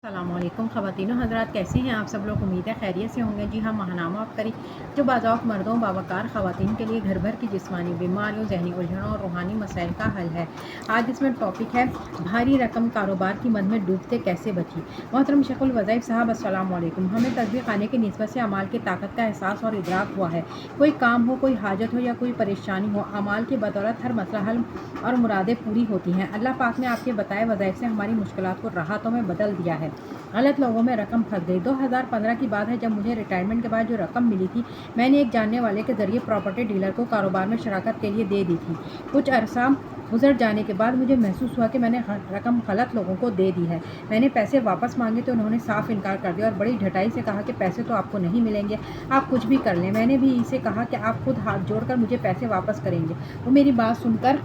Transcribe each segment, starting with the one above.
अस्सलाम वालेकुम ख़वातीनो हज़रात, कैसे हैं आप सब लोग। उम्मीद है खैरियत से होंगे। जी हाँ, माहनामा अफ्तारी जो बाज़ौक़ मर्दों बावक़ार ख़वातीन के लिए घर भर की जिस्मानी बीमारियों, ज़हनी उलझनों और रूहानी मसाइल का हल है। आज इसमें टॉपिक है भारी रकम कारोबार की मद में डूबते कैसे बची। मोहतरम शेखुल वज़ाइफ़ साहब, अस्सलाम वालेकुम। हमें तस्बीह खाने की निस्बत से अमाल की ताकत का एहसास और इदराक हुआ है। कोई काम हो, कोई हाजत हो या कोई परेशानी हो, अमाल की बदौलत हर मसला हल और मुरादें पूरी होती हैं। अल्लाह पाक ने आपके बताए वज़ाइफ़ से हमारी मुश्किलात को राहतों में बदल दिया है। गलत लोगों में रकम फंस गई। 2015 की बात है, जब मुझे रिटायरमेंट के बाद जो रकम मिली थी, मैंने एक जानने वाले के ज़रिए प्रॉपर्टी डीलर को कारोबार में शराकत के लिए दे दी थी। कुछ अरसा गुजर जाने के बाद मुझे महसूस हुआ कि मैंने रकम गलत लोगों को दे दी है। मैंने पैसे वापस मांगे तो उन्होंने साफ इनकार कर दिया और बड़ी ढटाई से कहा कि पैसे तो आपको नहीं मिलेंगे, आप कुछ भी कर लें। मैंने भी इसे कहा कि आप खुद हाथ जोड़कर मुझे पैसे वापस करेंगे। वो मेरी बात सुनकर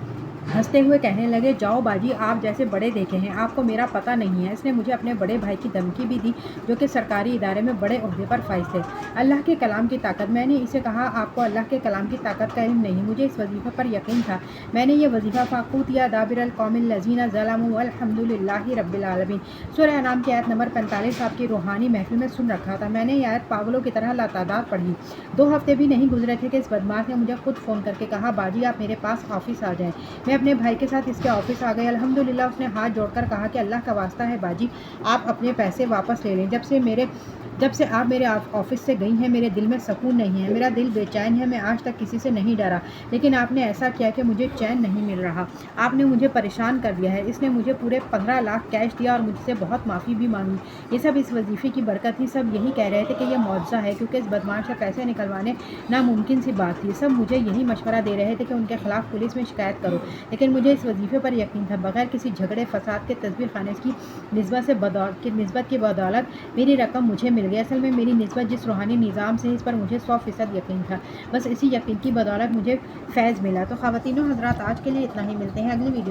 हंसते हुए कहने लगे, जाओ बाजी, आप जैसे बड़े देखे हैं, आपको मेरा पता नहीं है। इसने मुझे अपने बड़े भाई की धमकी भी दी, जो कि सरकारी इदारे में बड़े ओहदे पर फाइज थे। अल्लाह के कलाम की ताकत। मैंने इसे कहा, आपको अल्लाह के कलाम की ताकत का इल्म नहीं। मुझे इस वजीफे पर यकीन था। मैंने ये वजीफा फ़ाक़ूतिया दाबिरल कौमिल लज़ीना ज़लमू वल्हम्दुलिल्लाहि रब्बिल आलमीन सूरह अनाम की आयत नंबर 45 आपकी रूहानी महफिल में सुन रखा था। मैंने ये आयत पागलों की तरह लातादाद पढ़ी। 2 हफ्ते भी नहीं गुजरे थे कि इस बदमाश ने मुझे खुद फ़ोन करके कहा, बाजी आप मेरे पास ऑफिस आ जाएँ। मैं अपने भाई के साथ इसके ऑफिस आ गई। अल्हम्दुलिल्लाह उसने हाथ जोड़कर कहा कि अल्लाह का वास्ता है बाजी, आप अपने पैसे वापस ले लें। जब से आप मेरे ऑफिस से गई हैं, मेरे दिल में सुकून नहीं है, मेरा दिल बेचैन है। मैं आज तक किसी से नहीं डरा, लेकिन आपने ऐसा किया कि मुझे चैन नहीं मिल रहा। आपने मुझे परेशान कर दिया है। इसने मुझे पूरे 15 लाख कैश दिया और मुझसे बहुत माफ़ी भी मांगी। ये सब इस वजीफे की बरकत थी। सब यही कह रहे थे कि यह मौजज़ा है, क्योंकि इस बदमाश से पैसे निकलवाने नामुमकिन सी बात थी। सब मुझे यही मशवरा दे रहे थे कि उनके खिलाफ पुलिस में शिकायत करो, लेकिन मुझे इस वजीफे पर यकीन था। बगैर किसी झगड़े फसाद के तस्बीह खाने की निस्बत की बदौलत मेरी रकम मुझे मिल गई। असल में मेरी निस्बत जिस रूहानी निज़ाम से, इस पर मुझे 100% यकीन था। बस इसी यकीन की बदौलत मुझे फैज़ मिला। तो ख़वातीनो हज़रात, आज के लिए इतना ही। मिलते हैं अगली वीडियो।